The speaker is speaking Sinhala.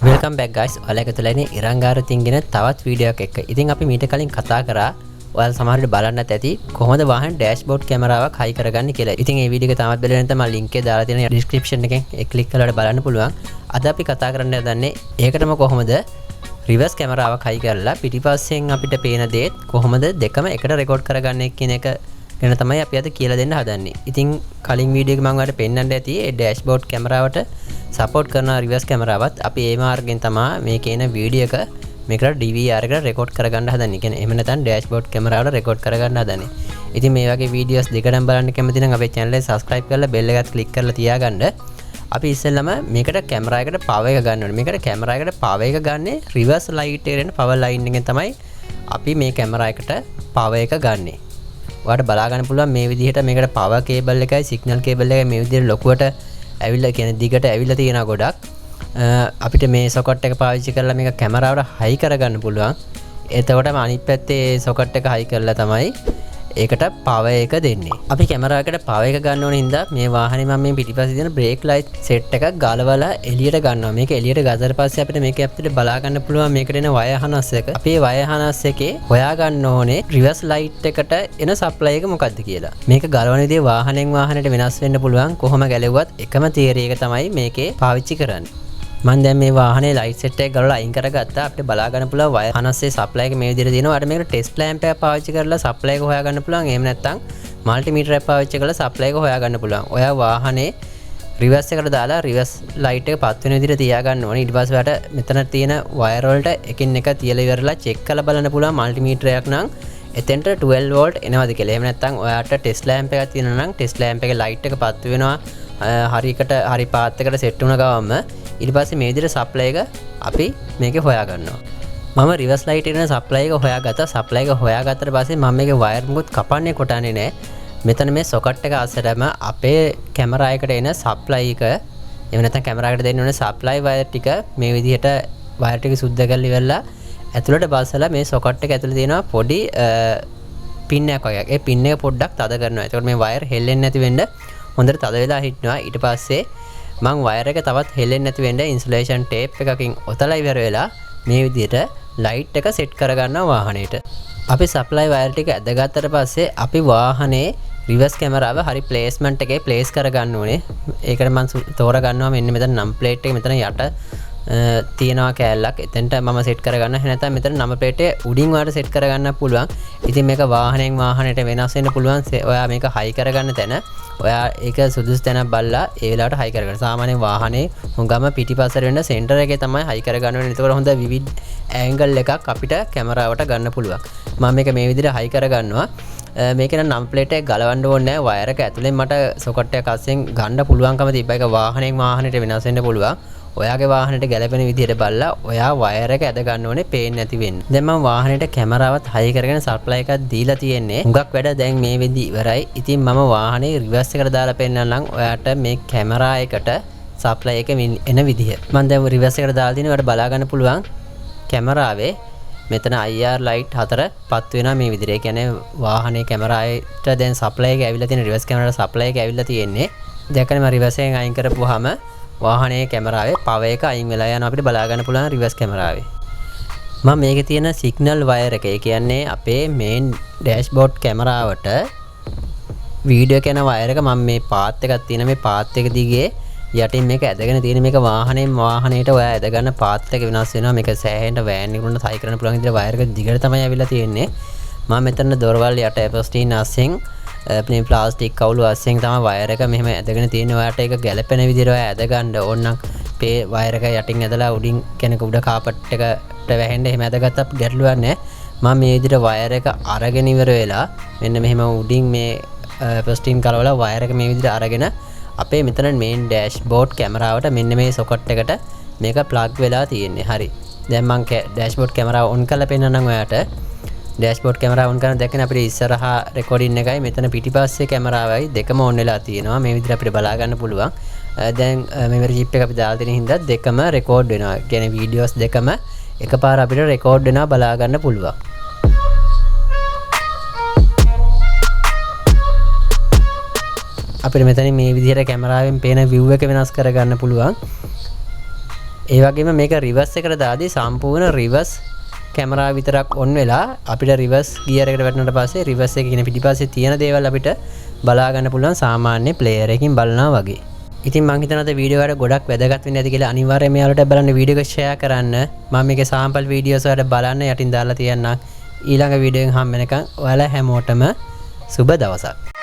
Welcome back guys. ඔයාලා එකතු වෙලා ඉන්නේ ඉරංගාරු තින්ගෙන තවත් වීඩියෝ එකක් එක්ක. ඉතින් අපි මීට කලින් කතා කරා ඔයාලා සමහර විට බලන්නත් ඇති කොහොමද වාහන ඩෑෂ්බෝඩ් කැමරාවක් හයි කරගන්නේ කියලා. ඉතින් මේ වීඩියෝ එක තාමත් බලලා නැත්නම් මම ලින්ක් එක දාලා තියෙන ඩිස්ක්‍රිප්ෂන් එකෙන් ක්ලික් කරලා බලන්න පුළුවන්. අද අපි කතා කරන්න හදන්නේ ඒකටම කොහොමද රිවර්ස් කැමරාවක් හයි කරලා පිටිපස්සෙන් අපිට පේන දේත් කොහොමද දෙකම එකට රෙකෝඩ් කරගන්නේ කියන එක ගැන තමයි අපි අද කියලා දෙන්න හදන්නේ. ඉතින් කලින් වීඩියෝ එක මම ඔයාලට පෙන්නන්න ඇති ඒ ඩෑෂ්බෝඩ් කැමරාවට සපෝට් කරන රිවර්ස් කැමරාවත් අපි ඒ මාර්ගෙන් තමයි මේ කියන වීඩියෝ එක මේකට DVR එකට රෙකෝඩ් කරගන්න හදන්නේ. කියන්නේ එහෙම නැත්නම් ඩෑෂ්බෝඩ් කැමරාවට රෙකෝඩ් කරගන්න හදන්නේ. ඉතින් මේ වගේ වීඩියෝස් දෙකටම බලන්න කැමති නම් අපේ channel එක subscribe කරලා bell එකත් click කරලා තියාගන්න. අපි ඉස්සෙල්ලාම මේකට කැමරා එකට power එක ගන්න ඕනේ. මේකට කැමරා එකට power එක ගන්නේ reverse light එකට එන power line එකෙන් තමයි අපි මේ කැමරා එකට power එක ගන්නෙ. ඔයාලට බලා ගන්න පුළුවන් මේ විදිහට මේකට power cable එකයි signal cable එකයි මේ විදිහට ලොකුවට ඇවිල්ලා කියන්නේ දිගට ඇවිල්ලා තියෙනවා ගොඩක්. අපිට මේ සොකට් එක පාවිච්චි කරලා මේක කැමරාවට හයි කරගන්න පුළුවන්. එතකොටම අනිත් පැත්තේ සොකට් එක හයි කරලා තමයි ඒකට power එක දෙන්නේ. අපි කැමරාවකට power එක ගන්න ඕන හින්දා මේ වාහනේ මම මේ පිටිපස්සේ තියෙන brake light set එකක් ගාලවලා එළියට ගන්නවා. මේක එළියට ගත්තට පස්සේ අපිට මේක අපිට බලා ගන්න පුළුවන් මේකට එන wire harness එක. අපි මේ wire harness එකේ හොයා ගන්න ඕනේ reverse light එකට එන supply එක මොකක්ද කියලා. මේක ගලවන විදිහ වාහනෙන් වාහනයට වෙනස් වෙන්න පුළුවන්. කොහොම ගැලෙව්වත් එකම theory එක තමයි මේකේ පාවිච්චි කරන්නේ. මම දැන් මේ වාහනේ ලයිට් සෙට් එක ගලවලා අයින් කරගත්තා. අපිට බලා ගන්න පුළුවන් වයර් harness එකේ සප්ලයි එක මේ විදිහට දෙනවා. අර මේකට ටෙස්ට් ලැම්ප් එකක් පාවිච්චි කරලා සප්ලයි එක හොයා ගන්න පුළුවන්. එහෙම නැත්නම් මල්ටිමීටර් එකක් පාවිච්චි කරලා සප්ලයි එක හොයා ගන්න පුළුවන්. ඔයා වාහනේ රිවර්ස් එකට දාලා රිවර්ස් ලයිට් එක පත් වෙන විදිහට තියා ගන්න ඕනේ. ඊට පස්සේ ඔයාලට මෙතන තියෙන වයර් වලට එකින් එක තියලා ඉවරලා චෙක් කරලා බලන්න පුළුවන් මල්ටිමීටර් එකක් නම් එතෙන්ට 12 වෝල්ට් එනවද කියලා. එහෙම නැත්නම් ඔයාට ටෙස්ට් ලැම්ප් එකක් තියෙනවා නම් ටෙස්ට් ලැම්ප් එකේ ලයිට් එක පත් වෙනවා. හරි පාත් එකට සෙට් වුණ ගමන්ම ඊට පස්සේ මේ විදිහට සප්ලයි එක අපි මේකේ හොයා ගන්නවා. මම රිවර්ස් ලයිට් එකේ සප්ලයි එක හොයාගත්තා. සප්ලයි එක හොයාගත්තට පස්සේ මම මේකේ වයර් මුකුත් කපන්නේ කොටන්නේ නැහැ. මෙතන මේ සොකට් එක අස්සටම අපේ කැමරා එකට එන සප්ලයි එක එහෙම නැත්නම් කැමරා එකට දෙන්න ඕනේ සප්ලයි වයර් ටික මේ විදිහට වයර් ටික සුද්ධ කරලා ඉවරලා ඇතුළට බස්සලා මේ සොකට් එක ඇතුළේ තියෙනවා පොඩි පින් එකක් වගේ. ඒ පින් එක පොඩ්ඩක් තද කරනවා. එතකොට මේ වයර් හෙල්ලෙන්නේ නැති වෙන්න හොඳට තද වෙලා හිටිනවා. ඊට පස්සේ මම වයර් එක තවත් හෙල්ලෙන්නේ නැති වෙන්න ඉන්සුලේෂන් ටේප් එකකින් ඔතලා ඉවර වෙලා මේ විදිහට ලයිට් එක සෙට් කරගන්නවා වාහනේට. අපි සප්ලයි වයර් ටික ඇදගත්තට පස්සේ අපි වාහනේ රිවර්ස් කැමරාව හරි ප්ලේස්මන්ට් එකේ ප්ලේස් කරගන්න ඕනේ. ඒකට මම තෝරගන්නවා මෙන්න මෙතන නම් ප්ලේට් එක මෙතන යට තියෙනවා කෑල්ලක්. එතෙන්ට මම සෙට් කරගන්න. නැත්නම් මෙතන නම ප්ලේට් එක උඩින් වාට සෙට් කරගන්න පුළුවන්. ඉතින් මේක වාහනයෙන් වාහනයට වෙනස් වෙන්න පුළුවන්. ඔයා මේක හයි කරගන්න තැන ඔයා ඒක සුදුසු තැනක් බලලා ඒ වෙලාවට හයි කරගන්න. සාමාන්‍යයෙන් වාහනේ හුඟම පිටිපස්සට වෙන සෙන්ටර් එකේ තමයි හයි කරගන්න ඕනේ. ඒතකොට හොඳ විවිඩ් ඇන්ගල් එකක් අපිට කැමරාවට ගන්න පුළුවන්. මම මේක මේ විදිහට හයි කරගන්නවා. මේක නම් ප්ලේට් එක ගලවන්න ඕනේ නැහැ. වයර් එක ඇතුලෙන් මට සොකට් එක අස්සෙන් ගන්න පුළුවන්කම තිබ්බා. ඒක වාහනයෙන් වාහනයට වෙනස් වෙන්න පුළුවන්. ඔයාගේ වාහනේට ගැලපෙන විදිහට බලලා ඔයා වයර් එක ඇද ගන්න ඕනේ පේන්නේ නැති වෙන්න. දැන් මම වාහනේට කැමරාවත් හයි කරගෙන සප්ලයි එකක් දීලා තියෙන්නේ. හුඟක් වැඩ දැන් මේ වෙද්දි ඉවරයි. ඉතින් මම වාහනේ රිවර්ස් එකට දාලා පෙන්නන්නම් ඔයාට මේ කැමරා එකට සප්ලයි එක එන විදිහ. මම දැන් රිවර්ස් එකට දාලා තියෙනවා. ඔයාලට බලා ගන්න පුළුවන් කැමරාවේ මෙතන IR ලයිට් 4 පත් වෙනවා මේ විදිහට. ඒ කියන්නේ වාහනේ කැමරාවට දැන් සප්ලයි එක ඇවිල්ලා තියෙන රිවර්ස් කැමරාවට සප්ලයි එක ඇවිල්ලා තියෙන්නේ. දැක්කනේ මම රිවර්ස් එකෙන් අයින් කරපුවාම වාහනේ කැමරාවේ පවර් එක අයින් වෙලා යනවා. අපිට බලා ගන්න පුළුවන් රිවර්ස් කැමරාවේ. මම මේකේ තියෙන සිග්නල් වයර් එක. ඒ කියන්නේ අපේ මේන් ඩෑෂ්බෝඩ් කැමරාවට වීඩියෝ කරන වයර් එක මම මේ පාත් එකක් තියෙන මේ පාත් එක දිගේ යටින් මේක ඇදගෙන තියෙන මේක වාහනේම වාහනේට ඔයා ඇද ගන්න පාත් එක වෙනස් වෙනවා. මේක සෑහෙන්න වෑන් එකකට හයි කරන්න පුළුවන් විදිහට වයර් එක දිගට තමයි ඇවිල්ලා තියෙන්නේ. මම මෙතන දොරවල් යට එපස්ටින් අස්සෙන් මේ ප්ලාස්ටික් කවුළු අස්සෙන් තමයි වයර් එක මෙහෙම ඇදගෙන තියෙන්නේ. ඔයාට ඒක ගැලපෙන විදිහට ඔයා ඇද ගන්න ඕන නම් මේ වයර් එක යටින් ඇදලා උඩින් කෙනෙක් උඩ කාපට් එකට වැහෙන්න එහෙම ඇදගත්තත් ගැටලුවක් නැහැ. මම මේ විදිහට වයර් එක අරගෙන ඉවර වෙලා මෙන්න මෙහෙම උඩින් මේ ප්ලාස්ටික් කලවලා වයර් එක මේ විදිහට අරගෙන අපේ මෙතන මේන් ඩෑෂ්බෝඩ් කැමරාවට මෙන්න මේ සොකට් එකට මේක ප්ලග් වෙලා තියෙන්නේ. හරි. දැන් මම ඩෑෂ්බෝඩ් කැමරාව ඔන් කරලා පෙන්නන්නම් ඔයාට. ඩෑෂ්බෝඩ් කැමරාව ඔන් කරන දැක්කනේ අපිට ඉස්සරහා රෙකෝඩින් එකයි මෙතන පිටිපස්සේ කැමරාවයි දෙකම ඔන් වෙලා තියෙනවා. මේ විදිහට අපිට බලා ගන්න පුළුවන්. දැන් මෙමරි චිප් එක අපි දාලා තියෙන හින්දා දෙකම රෙකෝඩ් වෙනවා. කියන්නේ වීඩියෝස් දෙකම එකපාර අපිට රෙකෝඩ් වෙනවා බලා ගන්න පුළුවන්. අපිට මෙතන මේ විදිහට කැමරාවෙන් පේන view එක වෙනස් කරගන්න පුළුවන්. ඒ වගේම මේක රිවර්ස් එකට දාදී සම්පූර්ණ රිවර්ස් කැමරාව විතරක් ඔන් වෙලා අපිට රිවර්ස් ගියර් එකට වැටුණාට පස්සේ රිවර්ස් එකේ කියන පිටිපස්සේ තියෙන දේවල් අපිට බලා ගන්න පුළුවන් සාමාන්‍ය ප්ලේයර් එකකින් බලනවා වගේ. ඉතින් මම හිතනවා මේ වීඩියෝ එකට ගොඩක් වැදගත් වෙන්නේ නැති කියලා අනිවාර්යයෙන්ම යාළුවට බලන්න වීඩියෝ එක ෂෙයා කරන්න. මම මේකේ සාම්පල් වීඩියෝස් වලට බලන්න යටින් දාලා තියන්නම්. ඊළඟ වීඩියෝ එකෙන් හම් වෙනකන් ඔයාලා හැමෝටම සුබ දවසක්.